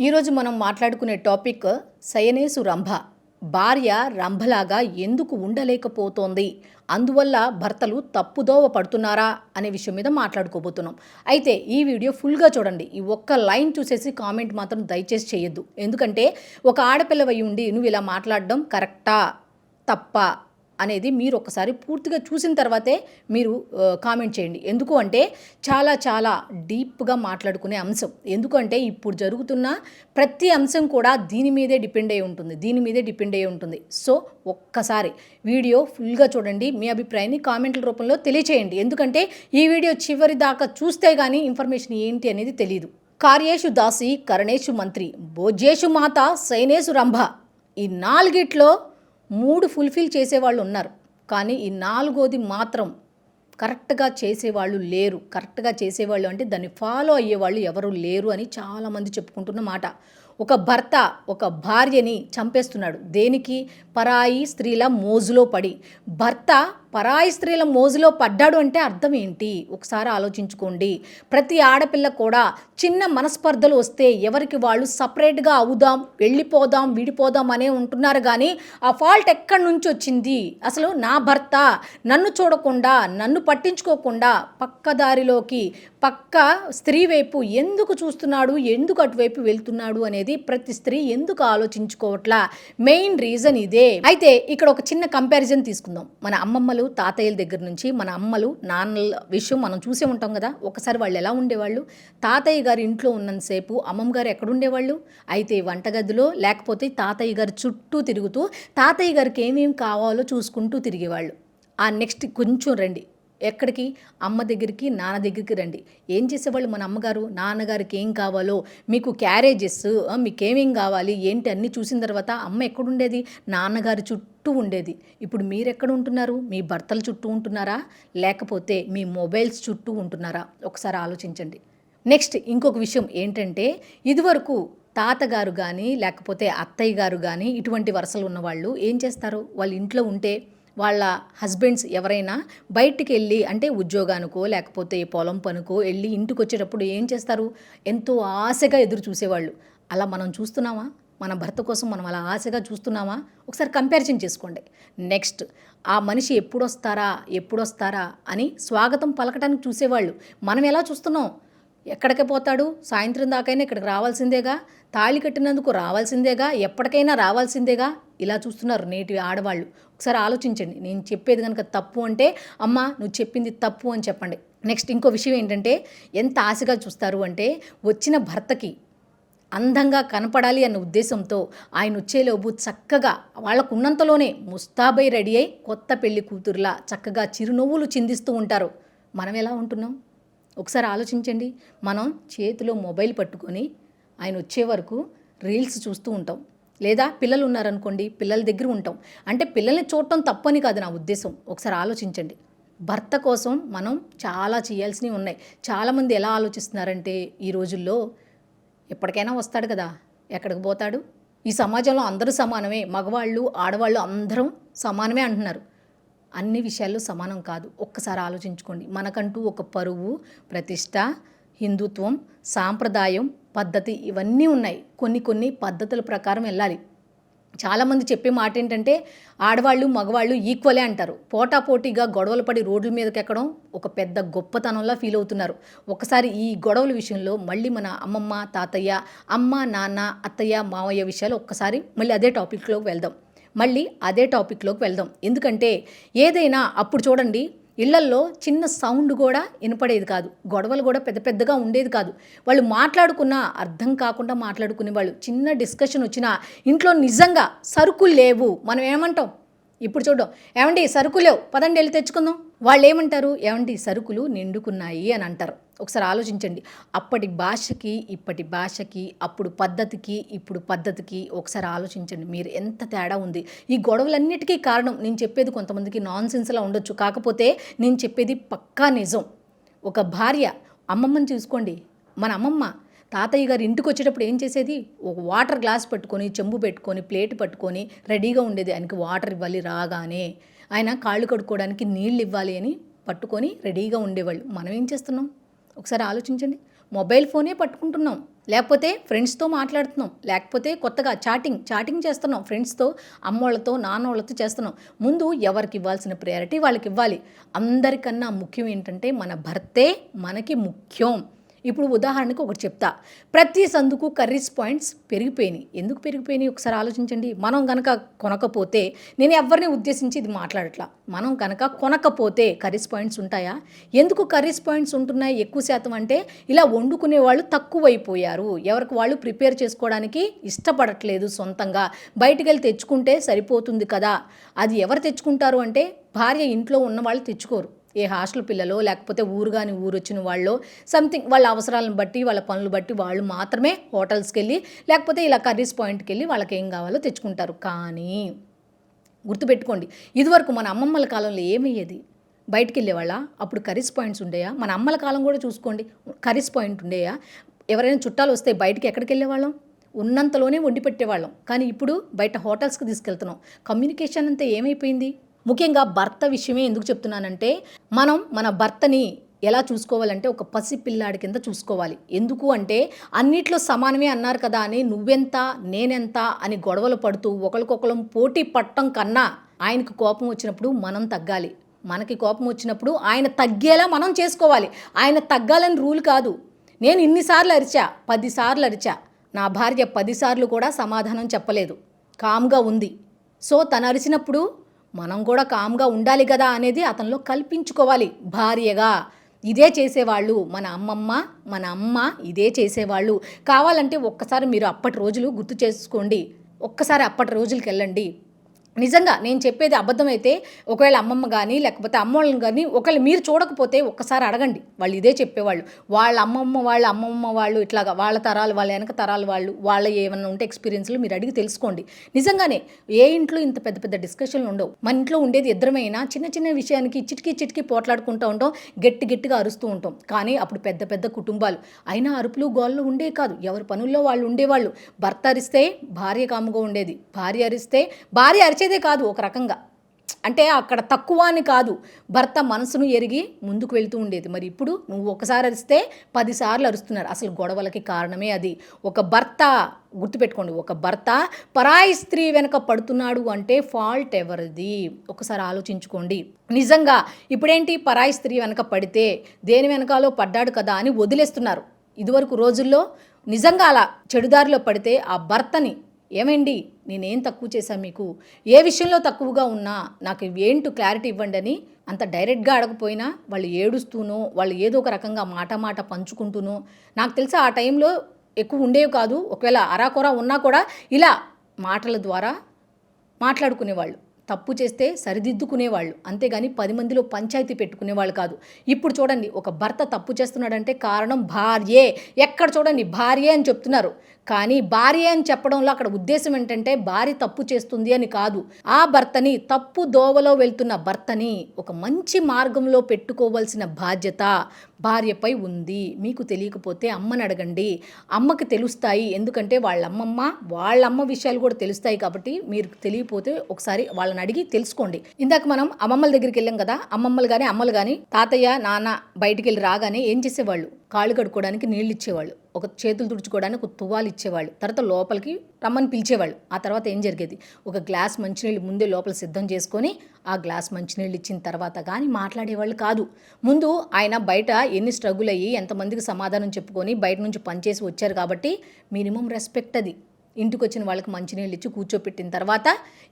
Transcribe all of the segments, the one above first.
ఈరోజు మనం మాట్లాడుకునే టాపిక్ సయనేసు రంభ. భార్య రంభలాగా ఎందుకు ఉండలేకపోతోంది, అందువల్ల భర్తలు తప్పుదోవ పడుతున్నారా అనే విషయం మీద మాట్లాడుకోబోతున్నాం. అయితే ఈ వీడియో ఫుల్గా చూడండి. ఈ ఒక్క లైన్ చూసేసి కామెంట్ మాత్రం దయచేసి చేయొద్దు. ఎందుకంటే ఒక ఆడపిల్లవై ఉండి నువ్వు ఇలా మాట్లాడడం కరెక్టా తప్పా అనేది మీరు ఒకసారి పూర్తిగా చూసిన తర్వాతే మీరు కామెంట్ చేయండి. ఎందుకు అంటే చాలా చాలా డీప్గా మాట్లాడుకునే అంశం. ఎందుకంటే ఇప్పుడు జరుగుతున్న ప్రతి అంశం కూడా దీని మీదే డిపెండ్ అయి ఉంటుంది. సో ఒక్కసారి వీడియో ఫుల్గా చూడండి. మీ అభిప్రాయాన్ని కామెంట్ల రూపంలో తెలియచేయండి. ఎందుకంటే ఈ వీడియో చివరి దాకా చూస్తే కానీ ఇన్ఫర్మేషన్ ఏంటి అనేది తెలియదు. కార్యేషు దాసి, కరణేషు మంత్రి, భోజ్యేషు మాత, శయనేషు రంభ. ఈ నాలుగిట్లో 3 ఫుల్ఫిల్ చేసేవాళ్ళు ఉన్నారు. కానీ ఈ 4వది మాత్రం కరెక్ట్గా చేసేవాళ్ళు లేరు. కరెక్ట్గా చేసేవాళ్ళు అంటే దాన్ని ఫాలో అయ్యేవాళ్ళు ఎవరు లేరు అని చాలామంది చెప్పుకుంటున్న మాట. ఒక భర్త ఒక భార్యని చంపేస్తున్నాడు. దేనికి? పరాయి స్త్రీల మోజులో పడి. భర్త పరాయి స్త్రీల మోజులో పడ్డాడు అంటే అర్థం ఏంటి? ఒకసారి ఆలోచించుకోండి. ప్రతి ఆడపిల్ల కూడా చిన్న మనస్పర్ధలు వస్తే ఎవరికి వాళ్ళు సపరేట్గా అవుదాం, వెళ్ళిపోదాం, విడిపోదాం అనే ఉంటున్నారు. కానీ ఆ ఫాల్ట్ ఎక్కడి నుంచి వచ్చింది? అసలు నా భర్త నన్ను చూడకుండా, నన్ను పట్టించుకోకుండా పక్కదారిలోకి, పక్క స్త్రీ వైపు ఎందుకు చూస్తున్నాడు, ఎందుకు అటువైపు వెళ్తున్నాడు అనేది ప్రతి స్త్రీ ఎందుకు ఆలోచించుకోవట్లా? మెయిన్ రీజన్ ఇదే. అయితే ఇక్కడ ఒక చిన్న కంపారిజన్ తీసుకుందాం. మన అమ్మమ్మలు తాతయ్యల దగ్గర నుంచి మన అమ్మలు నాన్నల విషయం మనం చూసే ఉంటాం కదా. ఒకసారి వాళ్ళు ఎలా ఉండేవాళ్ళు? తాతయ్య గారి ఇంట్లో ఉన్నంతసేపు అమ్మమ్మ గారు ఎక్కడుండేవాళ్ళు? అయితే వంటగదిలో, లేకపోతే తాతయ్య గారి చుట్టూ తిరుగుతూ తాతయ్య గారికి ఏమేమి కావాలో చూసుకుంటూ తిరిగేవాళ్ళు. ఆ నెక్స్ట్ కొంచెం రండి, ఎక్కడికి? అమ్మ దగ్గరికి, నాన్న దగ్గరికి రండి. ఏం చేసేవాళ్ళు మన అమ్మగారు? నాన్నగారికి ఏం కావాలో, మీకు క్యారేజెస్, మీకేమేం కావాలి ఏంటి అన్నీ చూసిన తర్వాత అమ్మ ఎక్కడుండేది? నాన్నగారి చుట్టూ ఉండేది. ఇప్పుడు మీరు ఎక్కడ ఉంటున్నారు? మీ భర్తల చుట్టూ ఉంటున్నారా, లేకపోతే మీ మొబైల్స్ చుట్టూ ఉంటున్నారా? ఒకసారి ఆలోచించండి. నెక్స్ట్ ఇంకొక విషయం ఏంటంటే, ఇదివరకు తాతగారు కానీ లేకపోతే అత్తయ్య గారు కానీ ఇటువంటి వరుసలు ఉన్నవాళ్ళు ఏం చేస్తారు? వాళ్ళ ఇంట్లో ఉంటే వాళ్ళ హస్బెండ్స్ ఎవరైనా బయటికి వెళ్ళి, అంటే ఉద్యోగానికో లేకపోతే పొలం పనుకో వెళ్ళి ఇంటికి వచ్చేటప్పుడు ఏం చేస్తారు? ఎంతో ఆశగా ఎదురు చూసేవాళ్ళు. అలా మనం చూస్తున్నామా? మన భర్త కోసం మనం అలా ఆశగా చూస్తున్నామా? ఒకసారి కంపారిజన్ చేసుకోండి. నెక్స్ట్, ఆ మనిషి ఎప్పుడొస్తారా అని స్వాగతం పలకటానికి చూసేవాళ్ళు. మనం ఎలా చూస్తున్నాం? ఎక్కడికి పోతాడు? సాయంత్రం దాకైనా ఇక్కడికి రావాల్సిందేగా, తాళి కట్టినందుకు రావాల్సిందేగా, ఎప్పటికైనా రావాల్సిందేగా, ఇలా చూస్తున్నారు నేటి ఆడవాళ్ళు. ఒకసారి ఆలోచించండి. నేను చెప్పేది కనుక తప్పు అంటే అమ్మ నువ్వు చెప్పింది తప్పు అని చెప్పండి. నెక్స్ట్ ఇంకో విషయం ఏంటంటే, ఎంత ఆశగా చూస్తారు అంటే, వచ్చిన భర్తకి అందంగా కనపడాలి అన్న ఉద్దేశంతో ఆయన వచ్చేలోపు చక్కగా వాళ్ళకు ఉన్నంతలోనే ముస్తాబై రెడీ అయి కొత్త పెళ్లి కూతురులా చక్కగా చిరునవ్వులు చిందిస్తూ ఉంటారు. మనం ఎలా ఉంటున్నాం? ఒకసారి ఆలోచించండి. మనం చేతిలో మొబైల్ పట్టుకొని ఆయన వచ్చే వరకు రీల్స్ చూస్తూ ఉంటాం. లేదా పిల్లలు ఉన్నారనుకోండి, పిల్లల దగ్గర ఉంటాం. అంటే పిల్లల్ని చూడటం తప్పని కాదు నా ఉద్దేశం. ఒకసారి ఆలోచించండి. భర్త కోసం మనం చాలా చేయాల్సినవి ఉన్నాయి. చాలామంది ఎలా ఆలోచిస్తున్నారంటే, ఈ రోజుల్లో ఎప్పటికైనా వస్తాడు కదా, ఎక్కడికి పోతాడు? ఈ సమాజంలో అందరూ సమానమే, మగవాళ్ళు ఆడవాళ్ళు అందరం సమానమే అంటున్నారు. అన్ని విషయాల్లో సమానం కాదు. ఒక్కసారి ఆలోచించుకోండి. మనకంటూ ఒక పరువు, ప్రతిష్ట, హిందుత్వం, సాంప్రదాయం, పద్ధతి ఇవన్నీ ఉన్నాయి. కొన్ని పద్ధతుల ప్రకారం వెళ్ళాలి. చాలామంది చెప్పే మాట ఏంటంటే, ఆడవాళ్ళు మగవాళ్ళు ఈక్వలే అంటారు. పోటాపోటీగా గొడవలు పడి రోడ్ల మీదకి ఎక్కడం ఒక పెద్ద గొప్పతనంలా ఫీల్ అవుతున్నారు. ఒకసారి ఈ గొడవల విషయంలో మళ్ళీ మన అమ్మమ్మ తాతయ్య, అమ్మ నాన్న, అత్తయ్య మావయ్య విషయాలు ఒక్కసారి మళ్ళీ అదే టాపిక్లోకి వెళ్దాం. ఎందుకంటే ఏదైనా అప్పుడు చూడండి, ఇళ్లల్లో చిన్న సౌండ్ కూడా వినపడేది కాదు. గొడవలు కూడా పెద్ద పెద్దగా ఉండేది కాదు. వాళ్ళు మాట్లాడుకున్నా అర్థం కాకుండా మాట్లాడుకునేవాళ్ళు. చిన్న డిస్కషన్ వచ్చినా ఇంట్లో నిజంగా సరుకులు లేవు, మనం ఏమంటాం? ఇప్పుడు చూద్దాం, ఏమండి సరుకులు లేవు, పదండి వెళ్ళి తెచ్చుకుందాం. వాళ్ళు ఏమంటారు? ఏమండి సరుకులు నిండుకున్నాయి అని అంటారు. ఒకసారి ఆలోచించండి. అప్పటి భాషకి ఇప్పటి భాషకి, అప్పుడు పద్ధతికి ఇప్పుడు పద్ధతికి ఒకసారి ఆలోచించండి. మీరు ఎంత తేడా ఉంది. ఈ గొడవలన్నిటికీ కారణం, నేను చెప్పేది కొంతమందికి నాన్ సెన్స్లా ఉండొచ్చు, కాకపోతే నేను చెప్పేది పక్కా నిజం. ఒక భార్య, అమ్మమ్మని చూసుకోండి. మన అమ్మమ్మ తాతయ్య గారు ఇంటికి వచ్చేటప్పుడు ఏం చేసేది? ఒక వాటర్ గ్లాస్ పెట్టుకొని, చెంబు పెట్టుకొని, ప్లేట్ పట్టుకొని రెడీగా ఉండేది. ఆయనకి వాటర్ ఇవ్వాలి, రాగానే ఆయన కాళ్ళు కడుక్కోవడానికి నీళ్ళు ఇవ్వాలి అని పట్టుకొని రెడీగా ఉండేవాళ్ళు. మనం ఏం చేస్తున్నాం? ఒకసారి ఆలోచించండి. మొబైల్ ఫోనే పట్టుకుంటున్నాం. లేకపోతే ఫ్రెండ్స్తో మాట్లాడుతున్నాం, లేకపోతే కొత్తగా చాటింగ్ చేస్తున్నాం ఫ్రెండ్స్తో, అమ్మోళ్ళతో, నాన్నోళ్ళతో చేస్తున్నాం. ముందు ఎవరికి ఇవ్వాల్సిన ప్రయారిటీ వాళ్ళకి ఇవ్వాలి. అందరికన్నా ముఖ్యం ఏంటంటే మన భర్తే మనకి ముఖ్యం. ఇప్పుడు ఉదాహరణకు ఒకటి చెప్తా. ప్రతి సందుకు కర్రీస్ పాయింట్స్ పెరిగిపోయినాయి. ఎందుకు పెరిగిపోయినాయి ఒకసారి ఆలోచించండి. మనం కనుక కొనకపోతే, నేను ఎవరిని ఉద్దేశించి ఇది మాట్లాడట్లా, మనం కనుక కొనకపోతే కర్రీస్ పాయింట్స్ ఉంటాయా? ఎందుకు కర్రీస్ పాయింట్స్ ఉంటున్నాయి ఎక్కువ శాతం అంటే, ఇలా వండుకునే వాళ్ళు తక్కువైపోయారు. ఎవరికి వాళ్ళు ప్రిపేర్ చేసుకోవడానికి ఇష్టపడట్లేదు. సొంతంగా బయటికి వెళ్ళి తెచ్చుకుంటే సరిపోతుంది కదా. అది ఎవరు తెచ్చుకుంటారు అంటే, భార్య ఇంట్లో ఉన్న వాళ్ళు తెచ్చుకోరు. ఏ హాస్టల్ పిల్లలో, లేకపోతే ఊరు వచ్చిన వాళ్ళు, సంథింగ్ వాళ్ళ అవసరాలను బట్టి, వాళ్ళ పనులు బట్టి వాళ్ళు మాత్రమే హోటల్స్కి వెళ్ళి, లేకపోతే ఇలా కర్రీస్ పాయింట్కి వెళ్ళి వాళ్ళకి ఏం కావాలో తెచ్చుకుంటారు. కానీ గుర్తుపెట్టుకోండి, ఇదివరకు మన అమ్మమ్మల కాలంలో ఏమయ్యేది? బయటికి వెళ్ళేవాళ్ళ? అప్పుడు కర్రీస్ పాయింట్స్ ఉండేయా? మన అమ్మల కాలం కూడా చూసుకోండి, కర్రీస్ పాయింట్ ఉండేయా? ఎవరైనా చుట్టాలు వస్తే బయటికి ఎక్కడికి వెళ్ళేవాళ్ళం? ఉన్నంతలోనే వండి పెట్టేవాళ్ళం. కానీ ఇప్పుడు బయట హోటల్స్కి తీసుకెళ్తున్నాం. కమ్యూనికేషన్ అంతా ఏమైపోయింది? ముఖ్యంగా భర్త విషయమే ఎందుకు చెప్తున్నానంటే, మనం మన భర్తని ఎలా చూసుకోవాలంటే ఒక పసిపిల్లాడి కింద చూసుకోవాలి. ఎందుకు అంటే, అన్నిట్లో సమానమే అన్నారు కదా అని నువ్వెంత నేనెంత అని గొడవలు పడుతూ ఒకరికొకరం పోటీ పట్టం కన్నా, ఆయనకు కోపం వచ్చినప్పుడు మనం తగ్గాలి, మనకి కోపం వచ్చినప్పుడు ఆయన తగ్గేలా మనం చేసుకోవాలి. ఆయన తగ్గాలని రూల్ కాదు. నేను ఇన్నిసార్లు అరిచా, 10 సార్లు అరిచా, నా భార్య 10 సార్లు కూడా సమాధానం చెప్పలేదు, కామ్గా ఉంది. సో తను అరిచినప్పుడు మనం కూడా కామ్గా ఉండాలి కదా అనేది అతనిలో కల్పించుకోవాలి. భార్యగా ఇదే చేసేవాళ్ళు మన అమ్మమ్మ, మన అమ్మ ఇదే చేసేవాళ్ళు. కావాలంటే ఒక్కసారి మీరు అప్పటి రోజులు గుర్తు చేసుకోండి, ఒక్కసారి అప్పటి రోజులకి వెళ్ళండి. నిజంగా నేను చెప్పేది అబద్ధమైతే, ఒకవేళ అమ్మమ్మ కానీ లేకపోతే అమ్మోళ్ళని కానీ ఒకవేళ మీరు చూడకపోతే ఒక్కసారి అడగండి, వాళ్ళు ఇదే చెప్పేవాళ్ళు. వాళ్ళ అమ్మమ్మ వాళ్ళు ఇట్లాగా వాళ్ళ తరాలు, వాళ్ళ వెనక తరాలు వాళ్ళ ఏమన్నా ఉంటే ఎక్స్పీరియన్స్లు మీరు అడిగి తెలుసుకోండి. నిజంగానే ఏ ఇంట్లో ఇంత పెద్ద పెద్ద డిస్కషన్లు ఉండవు. మన ఇంట్లో ఉండేది ఇద్దరమైనా చిన్న చిన్న విషయానికి చిటికి పోట్లాడుకుంటూ ఉంటాం, గట్టిగా అరుస్తూ ఉంటాం. కానీ అప్పుడు పెద్ద పెద్ద కుటుంబాలు అయినా అరుపులు గోళ్ళు ఉండే కాదు, ఎవరి పనుల్లో వాళ్ళు ఉండేవాళ్ళు. భర్త అరిస్తే భార్య కాముగా ఉండేది, భార్య అరిస్తే భార్య అరిచేదే కాదు ఒక రకంగా, అంటే అక్కడ తక్కువ అని కాదు, భర్త మనసును ఎరిగి ముందుకు వెళ్తూ ఉండేది. మరి ఇప్పుడు నువ్వు ఒకసారి అరిస్తే 10 సార్లు అరుస్తున్నారు. అసలు గొడవలకి కారణమే అది. ఒక భర్త, గుర్తుపెట్టుకోండి, ఒక భర్త పరాయి స్త్రీ వెనక పడుతున్నాడు అంటే ఫాల్ట్ ఎవరిది ఒకసారి ఆలోచించుకోండి. నిజంగా ఇప్పుడేంటి, పరాయి స్త్రీ వెనక పడితే దేని వెనకాలో పడ్డాడు కదా అని వదిలేస్తున్నారు. ఇదివరకు రోజుల్లో నిజంగా అలా చెడుదారిలో పడితే ఆ భర్తని, ఏమండి నేనేం తక్కువ చేశాను మీకు, ఏ విషయంలో తక్కువగా ఉన్నా నాకు ఏంటో క్లారిటీ ఇవ్వండి అని అంత డైరెక్ట్గా అడగపోయినా వాళ్ళు ఏడుస్తూనో, వాళ్ళు ఏదో ఒక రకంగా మాట పంచుకుంటూనో, నాకు తెలిసి ఆ టైంలో ఎక్కువ ఉండేవి కాదు. ఒకవేళ అరాకొరా ఉన్నా కూడా ఇలా మాటల ద్వారా మాట్లాడుకునేవాళ్ళు. తప్పు చేస్తే సరిదిద్దుకునేవాళ్ళు, అంతేగాని 10 మందిలో పంచాయతీ పెట్టుకునేవాళ్ళు కాదు. ఇప్పుడు చూడండి, ఒక భర్త తప్పు చేస్తున్నాడంటే కారణం భార్యే. ఎక్కడ చూడండి భార్యే అని చెప్తున్నారు, కానీ భార్య అని చెప్పడంలో అక్కడ ఉద్దేశం ఏంటంటే భార్య తప్పు చేస్తుంది అని కాదు. ఆ భర్తని, తప్పు దోవలో వెళ్తున్న భర్తని ఒక మంచి మార్గంలో పెట్టుకోవాల్సిన బాధ్యత భార్యపై ఉంది. మీకు తెలియకపోతే అమ్మని అడగండి, అమ్మకి తెలుస్తాయి. ఎందుకంటే వాళ్ళమ్మ విషయాలు కూడా తెలుస్తాయి. కాబట్టి మీరు తెలియకపోతే ఒకసారి వాళ్ళని అడిగి తెలుసుకోండి. ఇందాక మనం అమ్మమ్మల దగ్గరికి వెళ్ళాం కదా, అమ్మమ్మలు కానీ అమ్మలు కానీ తాతయ్య నాన్న బయటికి వెళ్ళి రాగానే ఏం చేసేవాళ్ళు, కాళ్ళు కడుక్కోవడానికి నీళ్ళు ఇచ్చేవాళ్ళు, ఒక చేతులు తుడుచుకోవడానికి ఒక తువ్వాలు ఇచ్చేవాళ్ళు, తర్వాత లోపలికి రమ్మని పిలిచేవాళ్ళు. ఆ తర్వాత ఏం జరిగేది, ఒక గ్లాస్ మంచినీళ్ళు ముందే లోపల సిద్ధం చేసుకొని ఆ గ్లాస్ మంచినీళ్ళు ఇచ్చిన తర్వాత కానీ మాట్లాడేవాళ్ళు కాదు. ముందు ఆయన బయట ఎన్ని స్ట్రగుల్ అయ్యి ఎంతమందికి సమాధానం చెప్పుకొని బయట నుంచి పనిచేసి వచ్చారు కాబట్టి మినిమం రెస్పెక్ట్ అది. ఇంటికి వచ్చిన వాళ్ళకి మంచినీళ్ళు ఇచ్చి కూర్చోపెట్టిన తర్వాత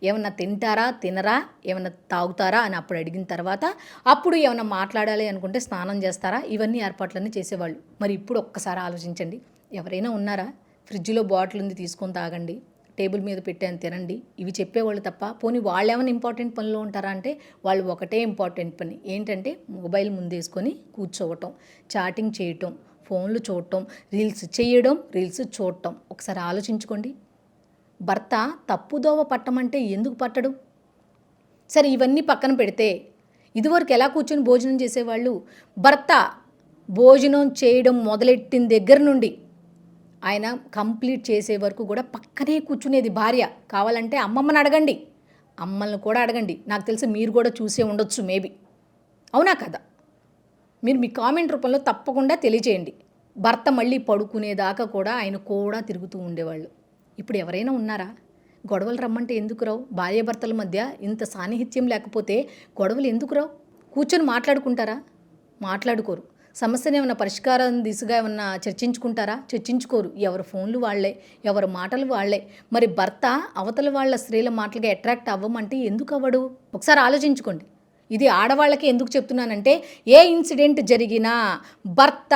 ఏమన్నా తింటారా తినరా, ఏమన్నా తాగుతారా అని అప్పుడు అడిగిన తర్వాత, అప్పుడు ఏమన్నా మాట్లాడాలి అనుకుంటే స్నానం చేస్తారా, ఇవన్నీ ఏర్పాట్లన్నీ చేసేవాళ్ళు. మరి ఇప్పుడు ఒక్కసారి ఆలోచించండి, ఎవరైనా ఉన్నారా? ఫ్రిడ్జ్లో బాటిల్ ఉంది తీసుకొని తాగండి, టేబుల్ మీద పెట్టాను తినండి, ఇవి చెప్పేవాళ్ళు తప్ప, పోనీ వాళ్ళు ఏమైనా ఇంపార్టెంట్ పనిలో ఉంటారా అంటే వాళ్ళు ఒకటే ఇంపార్టెంట్ పని ఏంటంటే మొబైల్ ముందేసుకొని కూర్చోవటం, చాటింగ్ చేయటం, ఫోన్లు చూడటం, రీల్స్ చేయడం, రీల్స్ చూడటం. ఒకసారి ఆలోచించుకోండి, భర్త తప్పుదోవ పట్టమంటే ఎందుకు పట్టడు? సరే ఇవన్నీ పక్కన పెడితే ఇదివరకు ఎలా కూర్చొని భోజనం చేసేవాళ్ళు? భర్త భోజనం చేయడం మొదలెట్టిన దగ్గర నుండి ఆయన కంప్లీట్ చేసే వరకు కూడా పక్కనే కూర్చునేది భార్య. కావాలంటే అమ్మమ్మని అడగండి, అమ్మల్ని కూడా అడగండి. నాకు తెలిసి మీరు కూడా చూసే ఉండొచ్చు మేబీ, అవునా కదా? మీరు మీ కామెంట్ రూపంలో తప్పకుండా తెలియజేయండి. భర్త మళ్ళీ పడుకునేదాకా కూడా ఆయన కూడా తిరుగుతూ ఉండేవాళ్ళు. ఇప్పుడు ఎవరైనా ఉన్నారా? గొడవలు రమ్మంటే ఎందుకు రావు? భార్యాభర్తల మధ్య ఇంత సాన్నిహిత్యం లేకపోతే గొడవలు ఎందుకు రావు? కూర్చొని మాట్లాడుకుంటారా? మాట్లాడుకోరు. సమస్యను ఏమైనా పరిష్కారం దిశగా ఏమన్నా చర్చించుకుంటారా? చర్చించుకోరు. ఎవరి ఫోన్లు వాళ్ళే, ఎవరి మాటలు వాళ్ళే. మరి భర్త అవతల వాళ్ళ స్త్రీల మాటలుగా అట్రాక్ట్ అవ్వమంటే ఎందుకు అవ్వడు? ఒకసారి ఆలోచించుకోండి. ఇది ఆడవాళ్ళకి ఎందుకు చెప్తున్నానంటే, ఏ ఇన్సిడెంట్ జరిగినా భర్త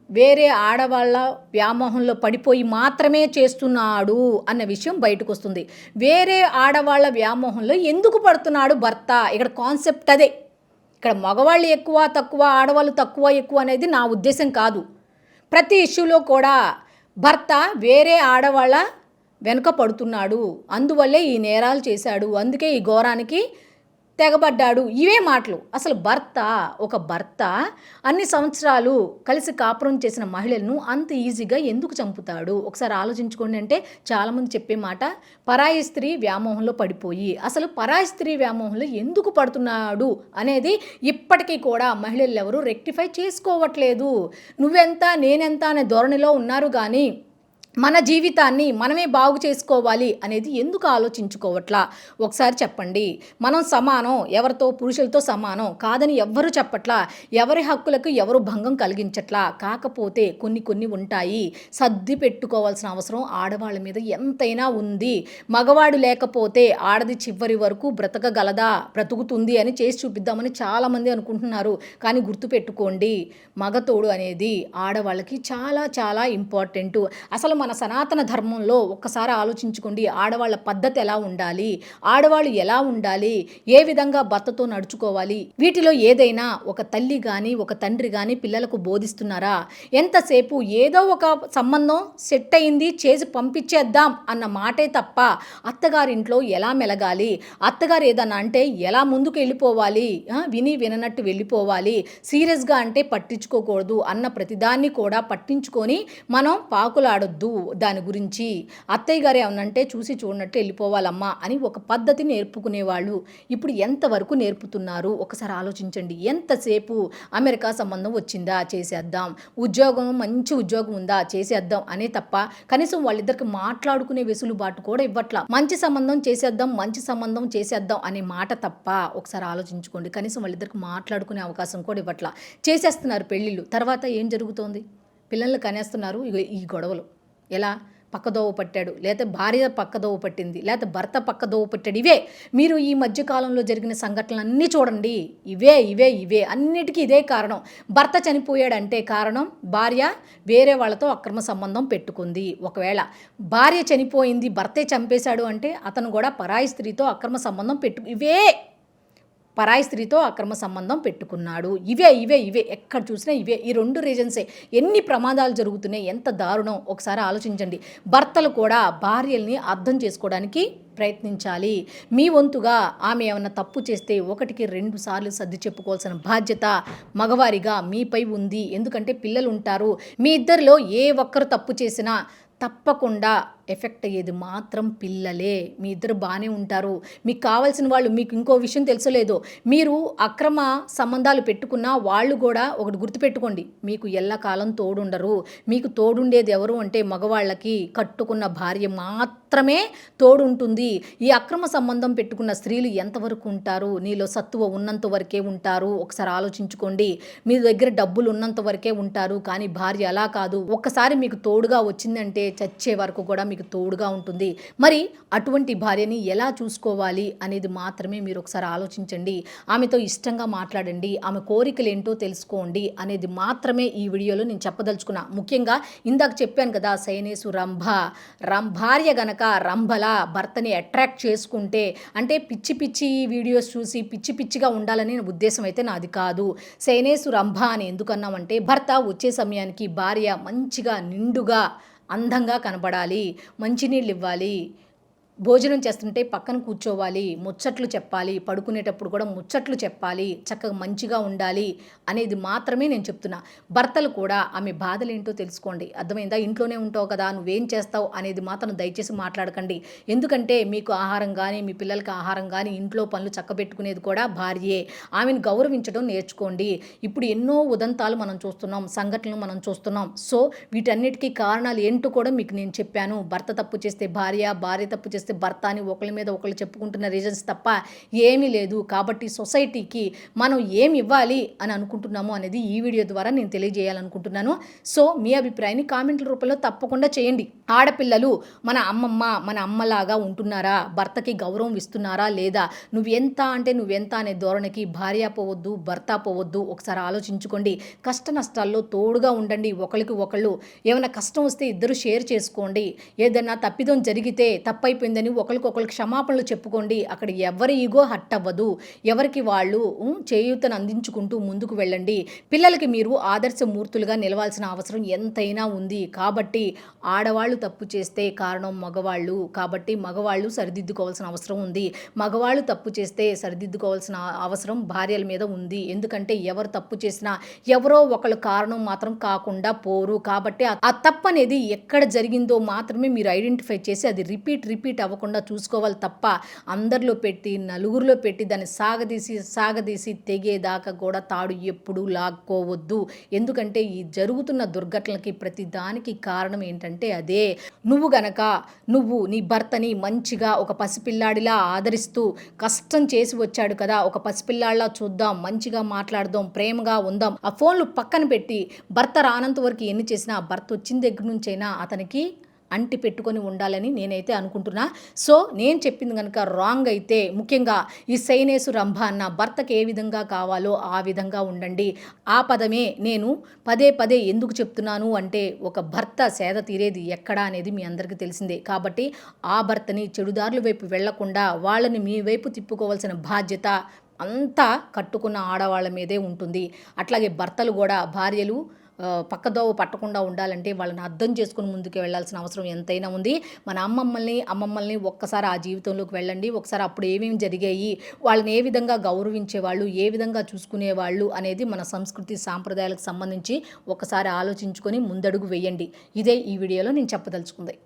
వేరే ఆడవాళ్ళ వ్యామోహంలో పడిపోయి మాత్రమే చేస్తున్నాడు అన్న విషయం బయటకు వస్తుంది. వేరే ఆడవాళ్ళ వ్యామోహంలో ఎందుకు పడుతున్నాడు భర్త? ఇక్కడ కాన్సెప్ట్ అదే. ఇక్కడ మగవాళ్ళు ఎక్కువ తక్కువ, ఆడవాళ్ళు తక్కువ ఎక్కువ అనేది నా ఉద్దేశం కాదు. ప్రతి ఇష్యూలో కూడా భర్త వేరే ఆడవాళ్ళ వెనుక పడుతున్నాడు, అందువల్లే ఈ నేరాలు చేశాడు, అందుకే ఈ ఘోరానికి తెగబడ్డాడు. ఇవే మాటలు. అసలు ఒక భర్త అన్ని సంవత్సరాలు కలిసి కాపురం చేసిన మహిళలను అంత ఈజీగా ఎందుకు చంపుతాడు? ఒకసారి ఆలోచించుకోండి. అంటే చాలామంది చెప్పే మాట, పరాయి స్త్రీ వ్యామోహంలో పడిపోయి. అసలు పరాయి స్త్రీ వ్యామోహంలో ఎందుకు పడుతున్నాడు అనేది ఇప్పటికీ కూడా మహిళలు ఎవరు రెక్టిఫై చేసుకోవట్లేదు. నువ్వెంత నేనెంత అనే ధోరణిలో ఉన్నారు కానీ మన జీవితాన్ని మనమే బాగు చేసుకోవాలి అనేది ఎందుకు ఆలోచించుకోవట్లా? ఒకసారి చెప్పండి. మనం సమానం, ఎవరితో పురుషులతో సమానం కాదని ఎవ్వరు చెప్పట్లా. ఎవరి హక్కులకు ఎవరు భంగం కలిగించట్లా. కాకపోతే కొన్ని ఉంటాయి, సర్ది పెట్టుకోవాల్సిన అవసరం ఆడవాళ్ళ మీద ఎంతైనా ఉంది. మగవాడు లేకపోతే ఆడది చివరి వరకు బ్రతకగలదా, బ్రతుకుతుంది అని చేసి చూపిద్దామని చాలామంది అనుకుంటున్నారు. కానీ గుర్తుపెట్టుకోండి, మగతోడు అనేది ఆడవాళ్ళకి చాలా చాలా ఇంపార్టెంట్. అసలు మన సనాతన ధర్మంలో ఒక్కసారి ఆలోచించుకోండి. ఆడవాళ్ళ పద్ధతి ఎలా ఉండాలి, ఆడవాళ్ళు ఎలా ఉండాలి, ఏ విధంగా భర్తతో నడుచుకోవాలి, వీటిలో ఏదైనా ఒక తల్లి కానీ ఒక తండ్రి కానీ పిల్లలకు బోధిస్తున్నారా? ఎంతసేపు ఏదో ఒక సంబంధం సెట్ అయింది చేసి పంపించేద్దాం అన్న మాటే తప్ప అత్తగారింట్లో ఎలా మెలగాలి, అత్తగారు ఏదన్నా అంటే ఎలా ముందుకు వెళ్ళిపోవాలి, విని విననట్టు వెళ్ళిపోవాలి, సీరియస్గా అంటే పట్టించుకోకూడదు అన్న ప్రతిదాన్ని కూడా పట్టించుకొని మనం పాకులాడొద్దు. దాని గురించి అత్తయ్య గారు ఏమన్నంటే చూసి చూడనట్టు వెళ్ళిపోవాలమ్మా అని ఒక పద్ధతి నేర్పుకునేవాళ్ళు ఇప్పుడు ఎంతవరకు నేర్పుతున్నారు? ఒకసారి ఆలోచించండి. ఎంతసేపు అమెరికా సంబంధం వచ్చిందా చేసేద్దాం, ఉద్యోగం మంచి ఉద్యోగం ఉందా చేసేద్దాం అనే తప్ప కనీసం వాళ్ళిద్దరికి మాట్లాడుకునే వెసులుబాటు కూడా ఇవ్వట్లా. మంచి సంబంధం చేసేద్దాం అనే మాట తప్ప ఒకసారి ఆలోచించుకోండి. కనీసం వాళ్ళిద్దరికి మాట్లాడుకునే అవకాశం కూడా ఇవ్వట్లా. చేసేస్తున్నారు పెళ్ళిళ్ళు. తర్వాత ఏం జరుగుతోంది? పిల్లల్ని కనేస్తున్నారు. ఈ గొడవలు ఎలా? పక్కదోవ పట్టాడు, లేకపోతే భార్య పక్కదోవ పట్టింది, లేకపోతే భర్త పక్కదోవ పట్టాడు. ఇవే మీరు ఈ మధ్యకాలంలో జరిగిన సంఘటనలన్నీ చూడండి. ఇవే అన్నిటికీ ఇదే కారణం. భర్త చనిపోయాడంటే కారణం భార్య వేరే వాళ్ళతో అక్రమ సంబంధం పెట్టుకుంది. ఒకవేళ భార్య చనిపోయింది, భర్తే చంపేశాడు అంటే అతను కూడా పరాయి స్త్రీతో అక్రమ సంబంధం పరాయి స్త్రీతో అక్రమ సంబంధం పెట్టుకున్నాడు. ఇవే ఎక్కడ చూసినా ఇవే. ఈ రెండు రీజన్సే. ఎన్ని ప్రమాదాలు జరుగుతున్నాయి, ఎంత దారుణం ఒకసారి ఆలోచించండి. భర్తలు కూడా భార్యల్ని అర్థం చేసుకోవడానికి ప్రయత్నించాలి. మీ వంతుగా ఆమె ఏమన్నా తప్పు చేస్తే 1కి 2 సార్లు సర్ది చెప్పుకోవాల్సిన బాధ్యత మగవారిగా మీపై ఉంది. ఎందుకంటే పిల్లలు ఉంటారు. మీ ఇద్దరిలో ఏ ఒక్కరు తప్పు చేసినా తప్పకుండా ఎఫెక్ట్ అయ్యేది మాత్రం పిల్లలే. మీ ఇద్దరు బాగానే ఉంటారు. మీకు కావాల్సిన వాళ్ళు, మీకు ఇంకో విషయం తెలుసలేదో, మీరు అక్రమ సంబంధాలు పెట్టుకున్నా వాళ్ళు కూడా ఒకటి గుర్తుపెట్టుకోండి, మీకు ఎల్లకాలం తోడుండరు. మీకు తోడుండేది ఎవరు అంటే మగవాళ్ళకి కట్టుకున్న భార్య మాత్రమే తోడుంటుంది. ఈ అక్రమ సంబంధం పెట్టుకున్న స్త్రీలు ఎంతవరకు ఉంటారు? నీలో సత్తువ ఉన్నంత వరకే ఉంటారు. ఒకసారి ఆలోచించుకోండి. మీ దగ్గర డబ్బులు ఉన్నంత వరకే ఉంటారు. కానీ భార్య అలా కాదు. ఒక్కసారి మీకు తోడుగా వచ్చిందంటే చచ్చే వరకు కూడా మీకు తోడుగా ఉంటుంది. మరి అటువంటి భార్యని ఎలా చూసుకోవాలి అనేది మాత్రమే మీరు ఒకసారి ఆలోచించండి. ఆమెతో ఇష్టంగా మాట్లాడండి, ఆమె కోరికలు ఏంటో తెలుసుకోండి అనేది మాత్రమే ఈ వీడియోలో నేను చెప్పదలుచుకున్నా. ముఖ్యంగా ఇందాక చెప్పాను కదా, సైనేసు భార్య గనక రంభలా భర్తని అట్రాక్ట్ చేసుకుంటే, అంటే పిచ్చి వీడియోస్ చూసి పిచ్చిగా ఉండాలనే ఉద్దేశం అయితే నాది కాదు. సైనేసు రంభ అని ఎందుకన్నామంటే, భర్త వచ్చే సమయానికి భార్య మంచిగా నిండుగా అందంగా కనబడాలి, మంచినీళ్ళు ఇవ్వాలి, భోజనం చేస్తుంటే పక్కన కూర్చోవాలి, ముచ్చట్లు చెప్పాలి, పడుకునేటప్పుడు కూడా ముచ్చట్లు చెప్పాలి, చక్కగా మంచిగా ఉండాలి అనేది మాత్రమే నేను చెప్తున్నా. భర్తలు కూడా ఆమె బాధలేంటో తెలుసుకోండి. అర్థమైందా? ఇంట్లోనే ఉంటావు కదా, నువ్వేం చేస్తావు అనేది మాత్రం దయచేసి మాట్లాడకండి. ఎందుకంటే మీకు ఆహారం కానీ, మీ పిల్లలకి ఆహారం కానీ, ఇంట్లో పనులు చక్కబెట్టుకునేది కూడా భార్యే. ఆమెను గౌరవించడం నేర్చుకోండి. ఇప్పుడు ఎన్నో ఉదంతాలు మనం చూస్తున్నాం, సంఘటనలు మనం చూస్తున్నాం. సో వీటన్నిటికీ కారణాలు ఏంటో కూడా మీకు నేను చెప్పాను. భర్త తప్పు చేస్తే భార్య, భార్య తప్పు చేస్తే భర్త అని ఒకళ్ళ మీద ఒకళ్ళు చెప్పుకుంటున్న రీజన్స్ తప్ప ఏమీ లేదు. కాబట్టి సొసైటీకి మనం ఏమి ఇవ్వాలి అని అనుకుంటున్నాము అనేది ఈ వీడియో ద్వారా నేను తెలియజేయాలనుకుంటున్నాను. సో మీ అభిప్రాయాన్ని కామెంట్ల రూపంలో తప్పకుండా చేయండి. ఆడపిల్లలు మన అమ్మమ్మ, మన అమ్మలాగా ఉంటున్నారా? భర్తకి గౌరవం ఇస్తున్నారా లేదా? నువ్వెంత అంటే నువ్వెంత అనే ధోరణికి భార్య పోవద్దు, భర్త పోవద్దు. ఒకసారి ఆలోచించుకోండి. కష్ట నష్టాల్లో తోడుగా ఉండండి. ఒకరికి ఒకళ్ళు ఏమైనా కష్టం వస్తే ఇద్దరు షేర్ చేసుకోండి. ఏదైనా తప్పిదం జరిగితే తప్పైపోయిందని ఒకరికొకరు క్షమాపణలు చెప్పుకోండి. అక్కడ ఎవరి ఈగో హర్ట్ అవ్వదు. ఎవరికి వాళ్ళు చేయూతను అందించుకుంటూ ముందుకు వెళ్ళండి. పిల్లలకి మీరు ఆదర్శమూర్తులుగా నిలవాల్సిన అవసరం ఎంతైనా ఉంది. కాబట్టి ఆడవాళ్ళు తప్పు చేస్తే కారణం మగవాళ్ళు. కాబట్టి మగవాళ్ళు సరిదిద్దుకోవాల్సిన అవసరం ఉంది. మగవాళ్ళు తప్పు చేస్తే సరిదిద్దుకోవాల్సిన అవసరం భార్యల మీద ఉంది. ఎందుకంటే ఎవరు తప్పు చేసినా ఎవరో ఒకళ్ళు కారణం మాత్రం కాకుండా పోరు. కాబట్టి ఆ తప్పు అనేది ఎక్కడ జరిగిందో మాత్రమే మీరు ఐడెంటిఫై చేసి అది రిపీట్ అవ్వకుండా చూసుకోవాలి తప్ప అందరిలో పెట్టి, నలుగురిలో పెట్టి దాన్ని సాగదీసి తెగేదాకా కూడా తాడు ఎప్పుడూ లాక్కోవద్దు. ఎందుకంటే ఈ జరుగుతున్న దుర్ఘటనలకి ప్రతి దానికి కారణం ఏంటంటే అదే. నువ్వు నీ భర్తని మంచిగా ఒక పసిపిల్లాడిలా ఆదరిస్తూ కష్టం చేసి వచ్చాడు కదా, ఒక పసిపిల్లాడిలా చూద్దాం, మంచిగా మాట్లాడదాం, ప్రేమగా ఉందాం, ఆ ఫోన్లు పక్కన పెట్టి భర్త రానంత వరకు ఎన్ని చేసినా భర్త వచ్చిన దగ్గర నుంచైనా అతనికి అంటి పెట్టుకొని ఉండాలని నేనైతే అనుకుంటున్నా. సో నేను చెప్పింది కనుక రాంగ్ అయితే ముఖ్యంగా ఈ సైనేసు రంభ అన్న భర్తకి ఏ విధంగా కావాలో ఆ విధంగా ఉండండి. ఆ పదమే నేను పదే ఎందుకు చెప్తున్నాను అంటే ఒక భర్త సేద తీరేది ఎక్కడా అనేది మీ అందరికీ తెలిసిందే. కాబట్టి ఆ భర్తని చెడుదారుల వైపు వెళ్లకుండా వాళ్ళని మీ వైపు తిప్పుకోవాల్సిన బాధ్యత అంతా కట్టుకున్న ఆడవాళ్ళ మీదే ఉంటుంది. అట్లాగే భర్తలు కూడా భార్యలు పక్కదోవ పట్టకుండా ఉండాలంటే వాళ్ళని అర్థం చేసుకుని ముందుకు వెళ్ళాల్సిన అవసరం ఎంతైనా ఉంది. మన అమ్మమ్మల్ని ఒక్కసారి ఆ జీవితంలోకి వెళ్ళండి. ఒకసారి అప్పుడు ఏమేమి జరిగాయి, వాళ్ళని ఏ విధంగా గౌరవించేవాళ్ళు, ఏ విధంగా చూసుకునేవాళ్ళు అనేది మన సంస్కృతి సాంప్రదాయాలకు సంబంధించి ఒకసారి ఆలోచించుకొని ముందడుగు వేయండి. ఇదే ఈ వీడియోలో నేను చెప్పదలుచుకుంది.